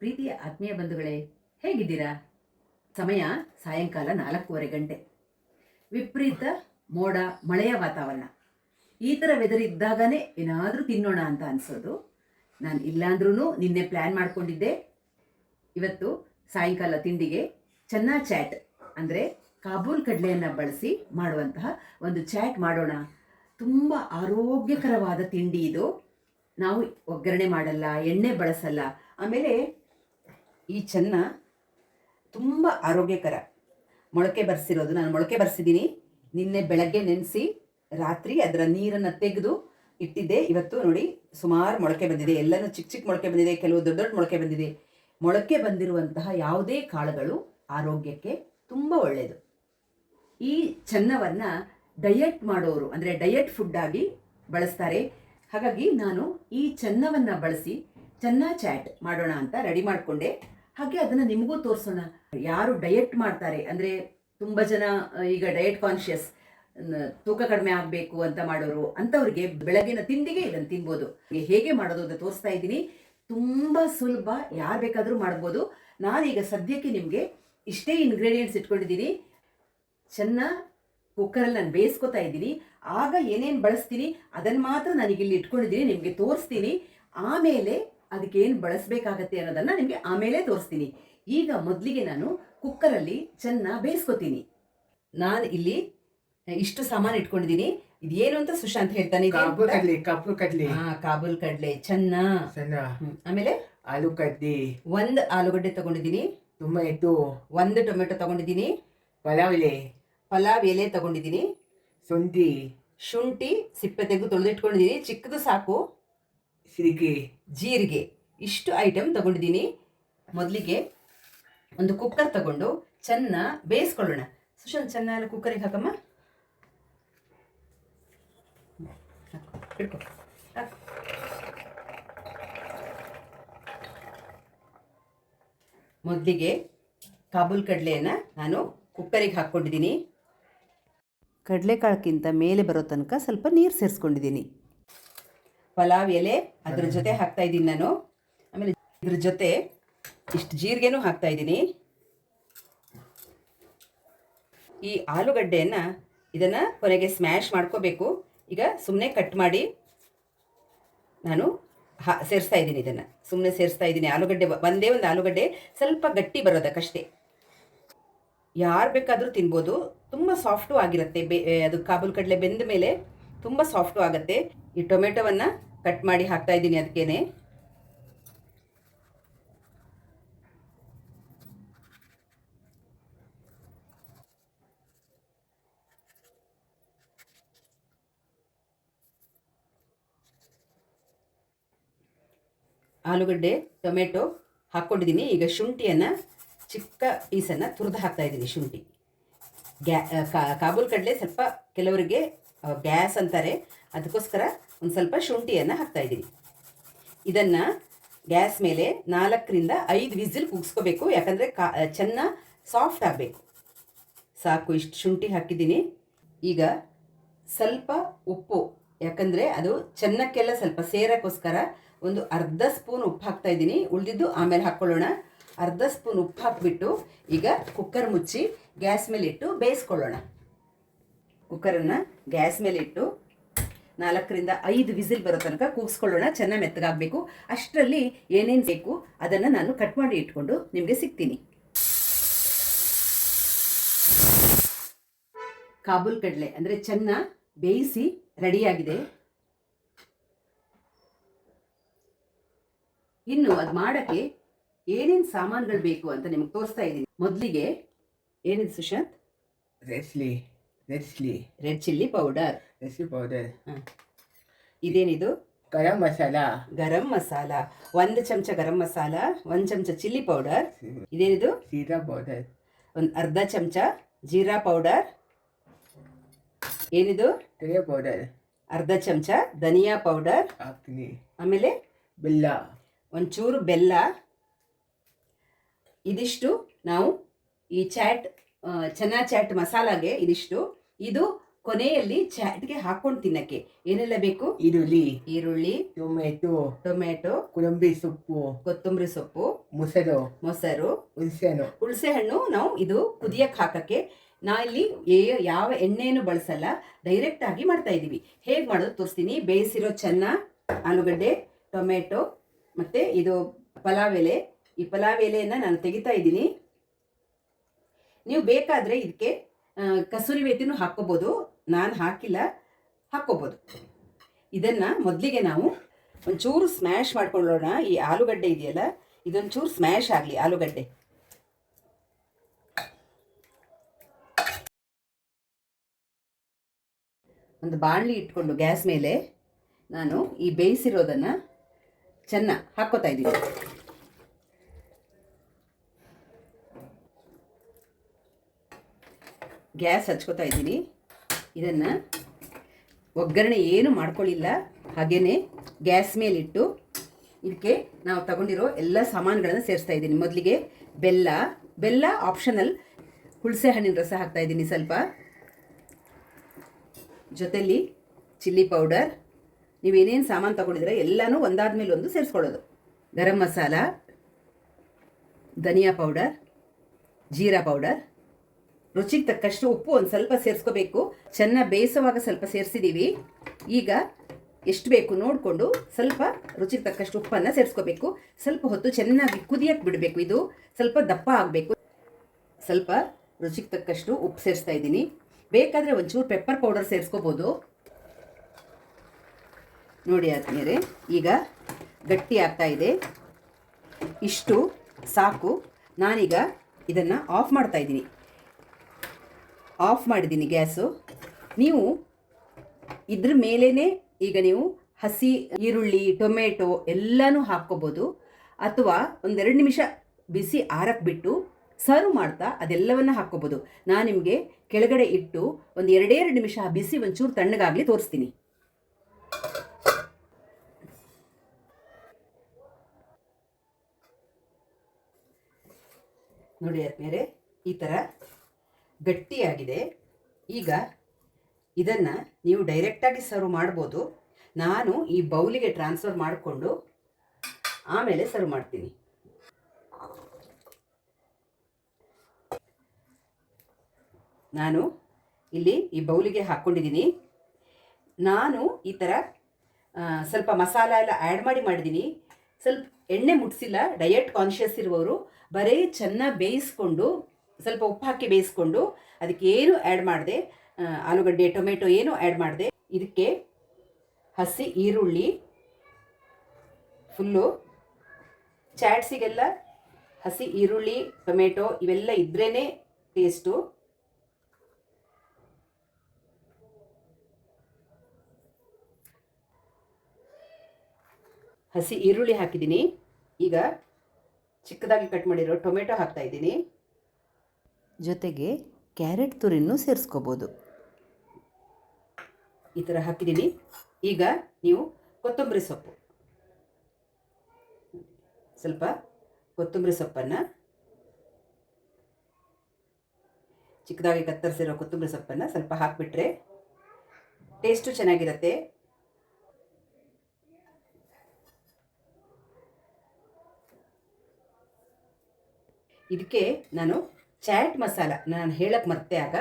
ಪ್ರೀತಿಯ ಆತ್ಮೀಯ ಬಂಧುಗಳೇ, ಹೇಗಿದ್ದೀರಾ? ಸಮಯ ಸಾಯಂಕಾಲ 4:15 ಗಂಟೆ. ವಿಪರೀತ ಮೋಡ, ಮಳೆಯ ವಾತಾವರಣ. ಈ ಥರ ವೆದರ್ ಇದ್ದಾಗನೇ ಏನಾದರೂ ತಿನ್ನೋಣ ಅಂತ ಅನಿಸೋದು. ನಾನು ಇಲ್ಲಾಂದ್ರೂ ನಿನ್ನೆ ಪ್ಲ್ಯಾನ್ ಮಾಡ್ಕೊಂಡಿದ್ದೆ. ಇವತ್ತು ಸಾಯಂಕಾಲ ತಿಂಡಿಗೆ ಚನ್ನಾ ಚಾಟ್ ಅಂದರೆ ಕಾಬೂಲ್ ಕಡಲೆಯನ್ನು ಬಳಸಿ ಮಾಡುವಂತಹ ಒಂದು ಚಾಟ್ ಮಾಡೋಣ. ತುಂಬ ಆರೋಗ್ಯಕರವಾದ ತಿಂಡಿ ಇದು. ನಾವು ಒಗ್ಗರಣೆ ಮಾಡಲ್ಲ, ಎಣ್ಣೆ ಬಳಸಲ್ಲ. ಆಮೇಲೆ ಈ ಚೆನ್ನ ತುಂಬ ಆರೋಗ್ಯಕರ. ಮೊಳಕೆ ಬರೆಸಿರೋದು, ನಾನು ಮೊಳಕೆ ಬರೆಸಿದ್ದೀನಿ. ನಿನ್ನೆ ಬೆಳಗ್ಗೆ ನೆನೆಸಿ ರಾತ್ರಿ ಅದರ ನೀರನ್ನು ತೆಗೆದು ಇಟ್ಟಿದ್ದೆ. ಇವತ್ತು ನೋಡಿ ಸುಮಾರು ಮೊಳಕೆ ಬಂದಿದೆ. ಎಲ್ಲನೂ ಚಿಕ್ಕ ಚಿಕ್ಕ ಮೊಳಕೆ ಬಂದಿದೆ, ಕೆಲವು ದೊಡ್ಡ ದೊಡ್ಡ ಮೊಳಕೆ ಬಂದಿದೆ. ಮೊಳಕೆ ಬಂದಿರುವಂತಹ ಯಾವುದೇ ಕಾಳುಗಳು ಆರೋಗ್ಯಕ್ಕೆ ತುಂಬ ಒಳ್ಳೆಯದು. ಈ ಚೆನ್ನವನ್ನು ಡಯಟ್ ಮಾಡೋರು ಅಂದರೆ ಡಯಟ್ ಫುಡ್ ಆಗಿ ಬಳಸ್ತಾರೆ. ಹಾಗಾಗಿ ನಾನು ಈ ಚೆನ್ನವನ್ನು ಬಳಸಿ ಚೆನ್ನ ಚಾಟ್ ಮಾಡೋಣ ಅಂತ ರೆಡಿ ಮಾಡಿಕೊಂಡೆ. ಹಾಗೆ ಅದನ್ನು ನಿಮಗೂ ತೋರಿಸೋಣ. ಯಾರು ಡಯಟ್ ಮಾಡ್ತಾರೆ ಅಂದರೆ ತುಂಬ ಜನ ಈಗ ಡಯಟ್ ಕಾನ್ಷಿಯಸ್, ತೂಕ ಕಡಿಮೆ ಆಗಬೇಕು ಅಂತ ಮಾಡೋರು, ಅಂಥವ್ರಿಗೆ ಬೆಳಗಿನ ತಿಂಡಿಗೆ ಇದನ್ನು ತಿನ್ಬೋದು. ಹೇಗೆ ಮಾಡೋದು ಅಂತ ತೋರಿಸ್ತಾ ಇದ್ದೀನಿ. ತುಂಬ ಸುಲಭ, ಯಾರು ಬೇಕಾದರೂ ಮಾಡ್ಬೋದು. ನಾನೀಗ ಸದ್ಯಕ್ಕೆ ನಿಮಗೆ ಇಷ್ಟೇ ಇಂಗ್ರೀಡಿಯೆಂಟ್ಸ್ ಇಟ್ಕೊಂಡಿದ್ದೀನಿ. ಚೆನ್ನ ಕುಕ್ಕರಲ್ಲಿ ನಾನು ಬೇಯಿಸ್ಕೊತಾ ಇದ್ದೀನಿ. ಆಗ ಏನೇನು ಬಳಸ್ತೀನಿ ಅದನ್ನು ಮಾತ್ರ ನನಗಿಲ್ಲಿ ಇಟ್ಕೊಂಡಿದ್ದೀನಿ, ನಿಮಗೆ ತೋರಿಸ್ತೀನಿ. ಆಮೇಲೆ ಅದಕ್ಕೆ ಏನು ಬಳಸಬೇಕಾಗತ್ತೆ ಅನ್ನೋದನ್ನು ನಿಮಗೆ ಆಮೇಲೆ ತೋರಿಸ್ತೀನಿ. ಈಗ ಮೊದಲಿಗೆ ನಾನು ಕುಕ್ಕರಲ್ಲಿ ಚೆನ್ನ ಬೇಯಿಸ್ಕೊತೀನಿ. ನಾನು ಇಲ್ಲಿ ಇಷ್ಟು ಸಾಮಾನು ಇಟ್ಕೊಂಡಿದ್ದೀನಿ. ಇದೇನು ಅಂತ ಸುಶಾಂತ್ ಹೇಳ್ತಾನೆ. ಕಾಬೂಲ್ ಕಡಲೆ, ಚೆನ್ನ, ಆಮೇಲೆ ಆಲೂಗಡ್ಡೆ, ಒಂದು ಆಲೂಗಡ್ಡೆ ತಗೊಂಡಿದ್ದೀನಿ, ಒಂದು ಟೊಮೆಟೊ ತಗೊಂಡಿದ್ದೀನಿ, ಪಲಾವ್ ಎಲೆ ತಗೊಂಡಿದ್ದೀನಿ, ಶುಂಠಿ ಸಿಪ್ಪೆ ತೆಗೆದು ತೊಳೆದಿಟ್ಕೊಂಡಿದ್ದೀನಿ, ಚಿಕ್ಕದು ಸಾಕು, ಜೀರಿಗೆ, ಇಷ್ಟು ಐಟಮ್ ತಗೊಂಡಿದ್ದೀನಿ. ಮೊದಲಿಗೆ ಒಂದು ಕುಕ್ಕರ್ ತಗೊಂಡು ಚೆನ್ನ ಬೇಯಿಸ್ಕೊಳ್ಳೋಣ. ಸುಶಾಂತ್, ಚೆನ್ನ ಎಲ್ಲ ಕುಕ್ಕರಿಗೆ ಹಾಕಮ್ಮ. ಮೊದಲಿಗೆ ಕಾಬೂಲ್ ಕಡಲೆಯನ್ನು ನಾನು ಕುಕ್ಕರಿಗೆ ಹಾಕ್ಕೊಂಡಿದ್ದೀನಿ. ಕಡಲೆಕಾಳಕ್ಕಿಂತ ಮೇಲೆ ಬರೋ ತನಕ ಸ್ವಲ್ಪ ನೀರು ಸೇರಿಸ್ಕೊಂಡಿದ್ದೀನಿ. ಪಲಾವ್ ಎಲೆ ಅದ್ರ ಜೊತೆ ಹಾಕ್ತಾ ಇದ್ದೀನಿ ನಾನು. ಆಮೇಲೆ ಇದ್ರ ಜೊತೆ ಇಷ್ಟು ಜೀರಿಗೆನೂ ಹಾಕ್ತಾ ಇದ್ದೀನಿ. ಈ ಆಲೂಗಡ್ಡೆಯನ್ನು ಇದನ್ನು ಕೊನೆಗೆ ಸ್ಮ್ಯಾಶ್ ಮಾಡ್ಕೋಬೇಕು. ಈಗ ಸುಮ್ಮನೆ ಕಟ್ ಮಾಡಿ ನಾನು ಸೇರಿಸ್ತಾ ಇದ್ದೀನಿ. ಇದನ್ನು ಸುಮ್ಮನೆ ಸೇರಿಸ್ತಾ ಇದ್ದೀನಿ. ಆಲೂಗಡ್ಡೆ ಒಂದೇ ಒಂದು ಆಲೂಗಡ್ಡೆ ಸ್ವಲ್ಪ ಗಟ್ಟಿ ಬರೋದಕ್ಕಷ್ಟೇ. ಯಾರು ಬೇಕಾದರೂ ತಿನ್ಬೋದು. ತುಂಬ ಸಾಫ್ಟು ಆಗಿರುತ್ತೆ. ಅದು ಕಾಬೂಲ್ ಕಡಲೆ ಬೆಂದ ಮೇಲೆ ತುಂಬ ಸಾಫ್ಟು ಆಗುತ್ತೆ. ಈ ಟೊಮೆಟೊವನ್ನು ಕಟ್ ಮಾಡಿ ಹಾಕ್ತಾ ಇದ್ದೀನಿ ಅದಕ್ಕೇನೆ. ಆಲೂಗಡ್ಡೆ ಟೊಮೆಟೊ ಹಾಕ್ಕೊಂಡಿದ್ದೀನಿ. ಈಗ ಶುಂಠಿಯನ್ನು ಚಿಕ್ಕ ಪೀಸನ್ನು ತುರಿದು ಹಾಕ್ತಾ ಇದ್ದೀನಿ. ಶುಂಠಿ, ಕಾಬೂಲ್ ಕಡಲೆ ಸ್ವಲ್ಪ ಕೆಲವರಿಗೆ ಗ್ಯಾಸ್ ಅಂತಾರೆ, ಅದಕ್ಕೋಸ್ಕರ ಒಂದು ಸ್ವಲ್ಪ ಶುಂಠಿಯನ್ನು ಹಾಕ್ತಾಯಿದ್ದೀನಿ. ಇದನ್ನು ಗ್ಯಾಸ್ ಮೇಲೆ 4ರಿಂದ 5 ವಿಸಿಲ್ ಕೂಗಿಸ್ಕೋಬೇಕು. ಯಾಕಂದರೆ ಚೆನ್ನ ಸಾಫ್ಟ್ ಆಗಬೇಕು. ಸಾಕು, ಇಷ್ಟು ಶುಂಠಿ ಹಾಕಿದ್ದೀನಿ. ಈಗ ಸ್ವಲ್ಪ ಉಪ್ಪು, ಯಾಕಂದರೆ ಅದು ಚೆನ್ನಕ್ಕೆಲ್ಲ ಸ್ವಲ್ಪ ಸೇರೋಕ್ಕೋಸ್ಕರ ಒಂದು ಅರ್ಧ ಸ್ಪೂನ್ ಉಪ್ಪು ಹಾಕ್ತಾಯಿದ್ದೀನಿ. ಉಳಿದಿದ್ದು ಆಮೇಲೆ ಹಾಕ್ಕೊಳ್ಳೋಣ. ಅರ್ಧ ಸ್ಪೂನ್ ಉಪ್ಪು ಹಾಕಿಬಿಟ್ಟು ಈಗ ಕುಕ್ಕರ್ ಮುಚ್ಚಿ ಗ್ಯಾಸ್ ಮೇಲೆ ಇಟ್ಟು ಬೇಯಿಸ್ಕೊಳ್ಳೋಣ. ಕುಕ್ಕರನ್ನು ಗ್ಯಾಸ್ ಮೇಲೆ ಇಟ್ಟು 4ರಿಂದ 5 ವಿಸಿಲ್ ಬರೋ ತನಕ ಕೂಗಿಸ್ಕೊಳ್ಳೋಣ. ಚೆನ್ನಾಗಿ ಮೆತ್ತಗಾಗಬೇಕು. ಅಷ್ಟರಲ್ಲಿ ಏನೇನು ಬೇಕು ಅದನ್ನು ನಾನು ಕಟ್ ಮಾಡಿ ಇಟ್ಕೊಂಡು ನಿಮಗೆ ಸಿಗ್ತೀನಿ. ಕಾಬೂಲ್ ಕಡಲೆ ಅಂದರೆ ಚೆನ್ನ ಬೇಯಿಸಿ ರೆಡಿಯಾಗಿದೆ. ಇನ್ನು ಅದು ಮಾಡೋಕ್ಕೆ ಏನೇನು ಸಾಮಾನುಗಳು ಬೇಕು ಅಂತ ನಿಮಗೆ ತೋರಿಸ್ತಾ ಇದ್ದೀನಿ. ಮೊದಲಿಗೆ ಏನಿದೆ ಸುಶಾಂತ್? Red chilli powder. ಇದೇನಿದು? ಗರಂ ಮಸಾಲ. 1 ಚಮಚ ಗರಂ ಮಸಾಲ, 1 ಚಮಚ ಚಿಲ್ಲಿ ಪೌಡರ್. ಇದೇನಿದು? ಜೀರಾ ಪೌಡರ್. ಒಂದು ಅರ್ಧ ಚಮಚ ಜೀರಾ ಪೌಡರ್. ಏನಿದು? ಧನಿಯಾ ಪೌಡರ್. ಅರ್ಧ ಚಮಚ ಧನಿಯಾ ಪೌಡರ್ ಹಾಕ್ತೀನಿ. ಆಮೇಲೆ ಬೆಲ್ಲ, ಒಂಚೂರು ಬೆಲ್ಲ. ಇದಿಷ್ಟು ನಾವು ಈ ಚೆನ್ನ ಚಾಟ್ ಮಸಾಲಾಗೆ ಇದಿಷ್ಟು. ಇದು ಕೊನೆಯಲ್ಲಿ ಚಾಟ್ಗೆ ಹಾಕೊಂಡು ತಿನ್ನಕ್ಕೆ ಏನೆಲ್ಲ ಬೇಕು? ಈರುಳ್ಳಿ, ಈರುಳ್ಳಿ, ಟೊಮೆಟೊ, ಟೊಮೆಟೊ, ಕೊತ್ತಂಬರಿ ಸೊಪ್ಪು, ಕೊತ್ತಂಬರಿ ಸೊಪ್ಪು, ಮೊಸರು, ಮೊಸರು, ಹುಣಸೆ ಹಣ್ಣು. ನಾವು ಇದು ಕುದಿಯಕ್ಕೆ ಹಾಕಕ್ಕೆ ನಾ ಇಲ್ಲಿ ಯಾವ ಎಣ್ಣೆಯನ್ನು ಬಳಸಲ್ಲ, ಡೈರೆಕ್ಟ್ ಆಗಿ ಮಾಡ್ತಾ ಇದ್ದೀವಿ. ಹೇಗೆ ಮಾಡೋದು ತೋರಿಸ್ತೀನಿ. ಬೇಯಿಸಿರೋ ಚೆನ್ನ, ಆಲೂಗಡ್ಡೆ, ಟೊಮೆಟೊ, ಮತ್ತೆ ಇದು ಪಲಾವ್ ಎಲೆ. ಈ ಪಲಾವ್ ಎಲೆಯನ್ನು ನಾನು ತೆಗಿತಾ ಇದ್ದೀನಿ. ನೀವು ಬೇಕಾದರೆ ಇದಕ್ಕೆ ಕಸೂರಿ ಮೇಥಿನೂ ಹಾಕ್ಕೋಬೋದು, ನಾನು ಹಾಕಿಲ್ಲ, ಹಾಕ್ಕೋಬೋದು. ಇದನ್ನು ಮೊದಲಿಗೆ ನಾವು ಒಂಚೂರು ಸ್ಮ್ಯಾಶ್ ಮಾಡ್ಕೊಳ್ಳೋಣ. ಈ ಆಲೂಗಡ್ಡೆ ಇದೆಯಲ್ಲ, ಇದೊಂಚೂರು ಸ್ಮ್ಯಾಶ್ ಆಗಲಿ ಆಲೂಗಡ್ಡೆ. ಒಂದು ಬಾಣಲಿ ಇಟ್ಕೊಂಡು ಗ್ಯಾಸ್ ಮೇಲೆ ನಾನು ಈ ಬೇಯಿಸಿರೋದನ್ನು ಚೆನ್ನಾಗಿ ಹಾಕ್ಕೋತಾ ಇದ್ದೀನಿ. ಗ್ಯಾಸ್ ಹಚ್ಕೋತಾ ಇದ್ದೀನಿ. ಇದನ್ನು ಒಗ್ಗರಣೆ ಏನು ಮಾಡ್ಕೊಳ್ಳಿಲ್ಲ, ಹಾಗೇ ಗ್ಯಾಸ್ ಮೇಲಿಟ್ಟು ಇದಕ್ಕೆ ನಾವು ತಗೊಂಡಿರೋ ಎಲ್ಲ ಸಾಮಾನುಗಳನ್ನು ಸೇರಿಸ್ತಾ ಇದ್ದೀನಿ. ಮೊದಲಿಗೆ ಬೆಲ್ಲ ಆಪ್ಷನಲ್. ಹುಣಸೆ ಹಣ್ಣಿನ ರಸ ಹಾಕ್ತಾ ಇದ್ದೀನಿ ಸ್ವಲ್ಪ. ಜೊತೆಲಿ ಚಿಲ್ಲಿ ಪೌಡರ್. ನೀವೇನೇನು ಸಾಮಾನು ತಗೊಂಡಿದ್ರೆ ಎಲ್ಲನೂ ಒಂದಾದ ಮೇಲೆ ಒಂದು ಸೇರಿಸ್ಕೊಳ್ಳೋದು. ಗರಂ ಮಸಾಲ, ಧನಿಯಾ ಪೌಡರ್, ಜೀರಾ ಪೌಡರ್, ರುಚಿಗೆ ತಕ್ಕಷ್ಟು ಉಪ್ಪು ಒಂದು ಸ್ವಲ್ಪ ಸೇರಿಸ್ಕೋಬೇಕು. ಚೆನ್ನಾಗಿ ಬೇಯಿಸುವಾಗ ಸ್ವಲ್ಪ ಸೇರಿಸಿದ್ದೀವಿ. ಈಗ ಎಷ್ಟು ಬೇಕು ನೋಡಿಕೊಂಡು ಸ್ವಲ್ಪ ರುಚಿಗೆ ತಕ್ಕಷ್ಟು ಉಪ್ಪನ್ನು ಸೇರಿಸ್ಕೋಬೇಕು. ಸ್ವಲ್ಪ ಹೊತ್ತು ಚೆನ್ನಾಗಿ ಕುದಿಯಕ್ಕೆ ಬಿಡಬೇಕು. ಇದು ಸ್ವಲ್ಪ ದಪ್ಪ ಆಗಬೇಕು. ಸ್ವಲ್ಪ ರುಚಿಗೆ ತಕ್ಕಷ್ಟು ಉಪ್ಪು ಸೇರಿಸ್ತಾ ಇದ್ದೀನಿ. ಬೇಕಾದರೆ ಒಂಚೂರು ಪೆಪ್ಪರ್ ಪೌಡರ್ ಸೇರಿಸ್ಕೋಬೋದು. ನೋಡಿ ಆದ್ಮೇಲೆ ಈಗ ಗಟ್ಟಿ ಆಗ್ತಾ ಇದೆ. ಇಷ್ಟು ಸಾಕು. ನಾನೀಗ ಇದನ್ನು ಆಫ್ ಮಾಡ್ತಾ ಇದ್ದೀನಿ. ಆಫ್ ಮಾಡಿದ್ದೀನಿ ಗ್ಯಾಸು. ನೀವು ಇದ್ರ ಮೇಲೇ ಈಗ ನೀವು ಹಸಿ ಈರುಳ್ಳಿ, ಟೊಮೆಟೊ ಎಲ್ಲನೂ ಹಾಕ್ಕೋಬೋದು. ಅಥವಾ ಒಂದೆರಡು ನಿಮಿಷ ಬಿಸಿ ಆರಕ್ಕೆ ಬಿಟ್ಟು ಸರ್ವ್ ಮಾಡ್ತಾ ಅದೆಲ್ಲವನ್ನು ಹಾಕ್ಕೋಬೋದು. ನಾನು ನಿಮಗೆ ಕೆಳಗಡೆ ಇಟ್ಟು ಒಂದು ಎರಡೆರಡು ನಿಮಿಷ ಬಿಸಿ ಒಂಚೂರು ತಣ್ಣಗಾಗಲಿ ತೋರಿಸ್ತೀನಿ. ನೋಡಿ ಆದ್ಮೇಲೆ ಈ ಥರ ಗಟ್ಟಿಯಾಗಿದೆ. ಈಗ ಇದನ್ನು ನೀವು ಡೈರೆಕ್ಟಾಗಿ ಸರ್ವ್ ಮಾಡ್ಬೋದು. ನಾನು ಈ ಬೌಲಿಗೆ ಟ್ರಾನ್ಸ್ಫರ್ ಮಾಡಿಕೊಂಡು ಆಮೇಲೆ ಸರ್ವ್ ಮಾಡ್ತೀನಿ. ನಾನು ಇಲ್ಲಿ ಈ ಬೌಲಿಗೆ ಹಾಕ್ಕೊಂಡಿದ್ದೀನಿ. ನಾನು ಈ ಥರ ಸ್ವಲ್ಪ ಮಸಾಲ ಎಲ್ಲ ಆ್ಯಡ್ ಮಾಡಿದ್ದೀನಿ. ಸ್ವಲ್ಪ ಎಣ್ಣೆ ಮುಟ್ಸಿಲ್ಲ. ಡಯಟ್ ಕಾನ್ಷಿಯಸ್ ಇರುವವರು ಬರೀ ಚೆನ್ನಾಗಿ ಬೇಯಿಸ್ಕೊಂಡು ಸ್ವಲ್ಪ ಉಪ್ಪು ಹಾಕಿ ಬೇಯಿಸ್ಕೊಂಡು ಅದಕ್ಕೆ ಏನು ಆ್ಯಡ್ ಮಾಡಿದೆ, ಆಲೂಗಡ್ಡೆ, ಟೊಮೆಟೊ ಏನು ಆ್ಯಡ್ ಮಾಡಿದೆ. ಇದಕ್ಕೆ ಹಸಿ ಈರುಳ್ಳಿ ಫುಲ್ಲು, ಚಾಟ್ಸಿಗೆಲ್ಲ ಹಸಿ ಈರುಳ್ಳಿ, ಟೊಮೆಟೊ ಇವೆಲ್ಲ ಇದ್ರೇ ಟೇಸ್ಟು. ಹಸಿ ಈರುಳ್ಳಿ ಹಾಕಿದ್ದೀನಿ. ಈಗ ಚಿಕ್ಕದಾಗಿ ಕಟ್ ಮಾಡಿರೋ ಟೊಮೆಟೊ ಹಾಕ್ತಾ ಇದ್ದೀನಿ. ಜೊತೆಗೆ ಕ್ಯಾರೆಟ್ ತುರಿನೂ ಸೇರಿಸ್ಕೋಬೋದು. ಈ ಥರ ಹಾಕಿದ್ದೀನಿ. ಈಗ ನೀವು ಕೊತ್ತಂಬರಿ ಸೊಪ್ಪು, ಸ್ವಲ್ಪ ಕೊತ್ತಂಬರಿ ಸೊಪ್ಪನ್ನು, ಚಿಕ್ಕದಾಗಿ ಕತ್ತರಿಸಿರೋ ಕೊತ್ತಂಬರಿ ಸೊಪ್ಪನ್ನು ಸ್ವಲ್ಪ ಹಾಕಿಬಿಟ್ರೆ ಟೇಸ್ಟು ಚೆನ್ನಾಗಿರುತ್ತೆ. ಇದಕ್ಕೆ ನಾನು ಚಾಟ್ ಮಸಾಲ, ನಾನು ಹೇಳಕ್ಕೆ ಮರ್ತೆ ಆಗ,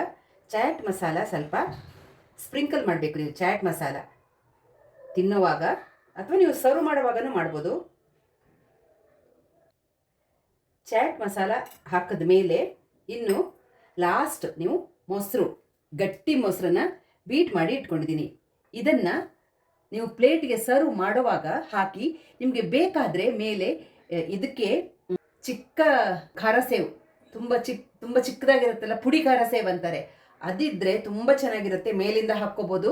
ಚಾಟ್ ಮಸಾಲ ಸ್ವಲ್ಪ ಸ್ಪ್ರಿಂಕಲ್ ಮಾಡಬೇಕು. ನೀವು ಚಾಟ್ ಮಸಾಲ ತಿನ್ನೋವಾಗ ಅಥವಾ ನೀವು ಸರ್ವ್ ಮಾಡುವಾಗನೂ ಮಾಡ್ಬೋದು. ಚಾಟ್ ಮಸಾಲ ಹಾಕಿದ ಮೇಲೆ ಇನ್ನು ಲಾಸ್ಟ್ ನೀವು ಮೊಸರು, ಗಟ್ಟಿ ಮೊಸರನ್ನ ಬೀಟ್ ಮಾಡಿ ಇಟ್ಕೊಂಡಿದ್ದೀನಿ. ಇದನ್ನು ನೀವು ಪ್ಲೇಟ್ಗೆ ಸರ್ವ್ ಮಾಡುವಾಗ ಹಾಕಿ, ನಿಮಗೆ ಬೇಕಾದರೆ ಮೇಲೆ ಇದಕ್ಕೆ ಚಿಕ್ಕ ಖಾರ ಸೇವು, ತುಂಬ ಚಿಕ್ಕದಾಗಿರುತ್ತಲ್ಲ, ಪುಡಿ ಖಾರ ಸೇವ್ ಅಂತಾರೆ, ಅದಿದ್ದರೆ ತುಂಬ ಚೆನ್ನಾಗಿರುತ್ತೆ. ಮೇಲಿಂದ ಹಾಕ್ಕೋಬೋದು.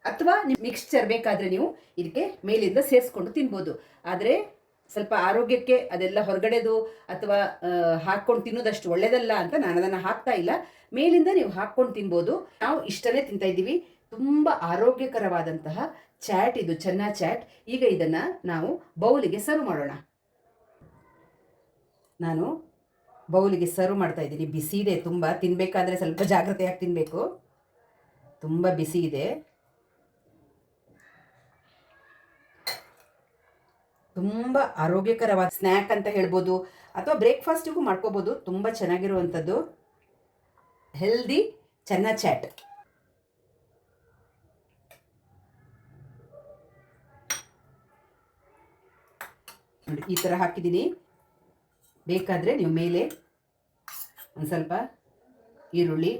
ಅಥವಾ ನೀವು ಮಿಕ್ಸ್ಚರ್ ಬೇಕಾದರೆ ನೀವು ಇದಕ್ಕೆ ಮೇಲಿಂದ ಸೇರಿಸ್ಕೊಂಡು ತಿನ್ಬೋದು. ಆದರೆ ಸ್ವಲ್ಪ ಆರೋಗ್ಯಕ್ಕೆ ಅದೆಲ್ಲ ಹೊರಗಡೆದು ಅಥವಾ ಹಾಕ್ಕೊಂಡು ತಿನ್ನೋದಷ್ಟು ಒಳ್ಳೆಯದಲ್ಲ ಅಂತ ನಾನು ಅದನ್ನು ಹಾಕ್ತಾ ಇಲ್ಲ. ಮೇಲಿಂದ ನೀವು ಹಾಕ್ಕೊಂಡು ತಿನ್ಬೋದು. ನಾವು ಇಷ್ಟನ್ನೇ ತಿಂತಾ ಇದ್ದೀವಿ. ತುಂಬ ಆರೋಗ್ಯಕರವಾದಂತಹ ಚಾಟ್ ಇದು, ಚೆನ್ನ ಚಾಟ್. ಈಗ ಇದನ್ನು ನಾವು ಬೌಲಿಗೆ ಸರ್ವ್ ಮಾಡೋಣ. ನಾನು ಬೌಲಿಗೆ ಸರ್ವ್ ಮಾಡ್ತಾ ಇದ್ದೀನಿ. ಬಿಸಿ ಇದೆ ತುಂಬ, ತಿನ್ನಬೇಕಾದ್ರೆ ಸ್ವಲ್ಪ ಜಾಗ್ರತೆಯಾಗಿ ತಿನ್ನಬೇಕು. ತುಂಬ ಬಿಸಿ ಇದೆ. ತುಂಬ ಆರೋಗ್ಯಕರವಾದ ಸ್ನ್ಯಾಕ್ ಅಂತ ಹೇಳ್ಬೋದು, ಅಥವಾ ಬ್ರೇಕ್ಫಾಸ್ಟಿಗೂ ಮಾಡ್ಕೋಬೋದು. ತುಂಬ ಚೆನ್ನಾಗಿರುವಂಥದ್ದು ಹೆಲ್ದಿ ಚೆನ್ನ ಚಾಟ್. ನೋಡಿ ಈ ಥರ ಹಾಕಿದ್ದೀನಿ. ಬೇಕಾದರೆ ನೀವು ಮೇಲೆ ಒಂದು ಸ್ವಲ್ಪ ಈರುಳ್ಳಿ,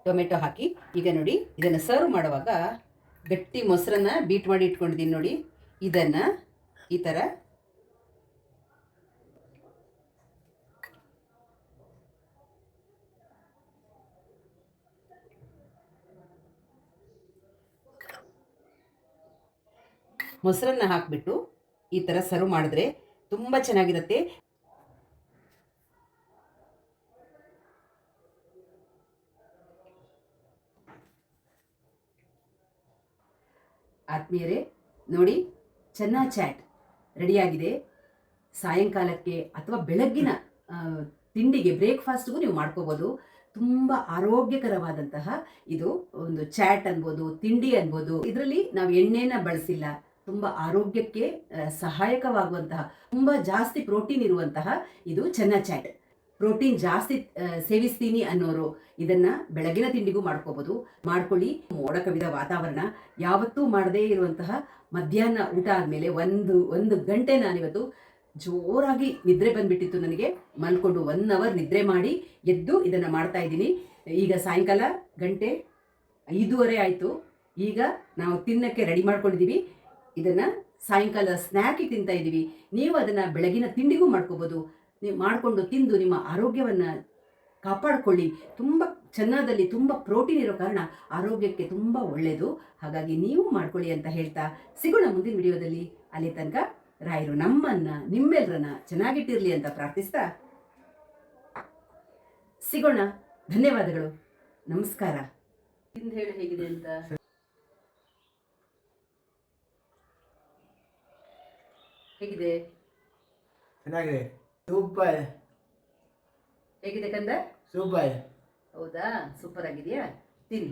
ಟೊಮೆಟೊ ಹಾಕಿ ಈಗ ನೋಡಿ ಇದನ್ನು ಸರ್ವ್ ಮಾಡುವಾಗ ಗಟ್ಟಿ ಮೊಸರನ್ನ ಬೀಟ್ ಮಾಡಿ ಇಟ್ಕೊಂಡಿದ್ದೀನಿ ನೋಡಿ. ಇದನ್ನು ಈ ಥರ ಮೊಸರನ್ನ ಹಾಕಿಬಿಟ್ಟು ಈ ಥರ ಸರ್ವ್ ಮಾಡಿದ್ರೆ ತುಂಬ ಚೆನ್ನಾಗಿರುತ್ತೆ. ಆತ್ಮೀಯರೇ ನೋಡಿ, ಚೆನ್ನ ಚಾಟ್ ರೆಡಿಯಾಗಿದೆ. ಸಾಯಂಕಾಲಕ್ಕೆ ಅಥವಾ ಬೆಳಗ್ಗಿನ ತಿಂಡಿಗೆ ಬ್ರೇಕ್ಫಾಸ್ಟ್ಗೂ ನೀವು ಮಾಡ್ಕೋಬೋದು. ತುಂಬ ಆರೋಗ್ಯಕರವಾದಂತಹ ಇದು ಒಂದು ಚಾಟ್ ಅನ್ಬೋದು, ತಿಂಡಿ ಅನ್ಬೋದು. ಇದರಲ್ಲಿ ನಾವು ಎಣ್ಣೆನ ಬಳಸಿಲ್ಲ. ತುಂಬ ಆರೋಗ್ಯಕ್ಕೆ ಸಹಾಯಕವಾಗುವಂತಹ, ತುಂಬ ಜಾಸ್ತಿ ಪ್ರೋಟೀನ್ ಇರುವಂತಹ ಇದು ಚೆನ್ನ ಚಾಟ್. ಪ್ರೋಟೀನ್ ಜಾಸ್ತಿ ಸೇವಿಸ್ತೀನಿ ಅನ್ನೋರು ಇದನ್ನು ಬೆಳಗಿನ ತಿಂಡಿಗೂ ಮಾಡ್ಕೋಬೋದು. ಮಾಡ್ಕೊಳ್ಳಿ. ಮೋಡ ಕವಿದ ವಾತಾವರಣ, ಯಾವತ್ತೂ ಮಾಡದೇ ಇರುವಂತಹ ಮಧ್ಯಾಹ್ನ ಊಟ ಆದಮೇಲೆ ಒಂದು ಗಂಟೆ ನಾನಿವತ್ತು ಜೋರಾಗಿ ನಿದ್ರೆ ಬಂದುಬಿಟ್ಟಿತ್ತು ನನಗೆ. ಮಲ್ಕೊಂಡು 1 ಅವರ್ ನಿದ್ರೆ ಮಾಡಿ ಎದ್ದು ಇದನ್ನು ಮಾಡ್ತಾ ಇದ್ದೀನಿ. ಈಗ ಸಾಯಂಕಾಲ ಗಂಟೆ 5:30 ಆಯಿತು. ಈಗ ನಾವು ತಿನ್ನಕ್ಕೆ ರೆಡಿ ಮಾಡ್ಕೊಂಡಿದ್ದೀವಿ. ಇದನ್ನು ಸಾಯಂಕಾಲ ಸ್ನ್ಯಾಕಿಗೆ ತಿಂತಾ ಇದ್ದೀವಿ. ನೀವು ಅದನ್ನು ಬೆಳಗಿನ ತಿಂಡಿಗೂ ಮಾಡ್ಕೋಬೋದು. ನೀವು ಮಾಡಿಕೊಂಡು ತಿಂದು ನಿಮ್ಮ ಆರೋಗ್ಯವನ್ನು ಕಾಪಾಡಿಕೊಳ್ಳಿ. ತುಂಬ ಚೆನ್ನದಲ್ಲಿ ತುಂಬ ಪ್ರೋಟೀನ್ ಇರೋ ಕಾರಣ ಆರೋಗ್ಯಕ್ಕೆ ತುಂಬ ಒಳ್ಳೆಯದು. ಹಾಗಾಗಿ ನೀವು ಮಾಡ್ಕೊಳ್ಳಿ ಅಂತ ಹೇಳ್ತಾ ಸಿಗೋಣ ಮುಂದಿನ ವಿಡಿಯೋದಲ್ಲಿ. ಅಲ್ಲಿ ತನಕ ರಾಯರು ನಮ್ಮನ್ನು ನಿಮ್ಮೆಲ್ಲರನ್ನ ಚೆನ್ನಾಗಿಟ್ಟಿರಲಿ ಅಂತ ಪ್ರಾರ್ಥಿಸ್ತಾ ಸಿಗೋಣ. ಧನ್ಯವಾದಗಳು. ನಮಸ್ಕಾರ. ತಿಂದು ಹೇಳಿ ಹೇಗಿದೆ ಅಂತ. ಹೇಗಿದೆ? ಚೆನ್ನಾಗಿದೆ. ಸೂಪರ್. ಹೇಗಿದೆ ಕಂದ? ಸೂಪರ್. ಹೌದಾ? ಸೂಪರ್ ಆಗಿದೆಯಾ? ತಿನ್ನಿ.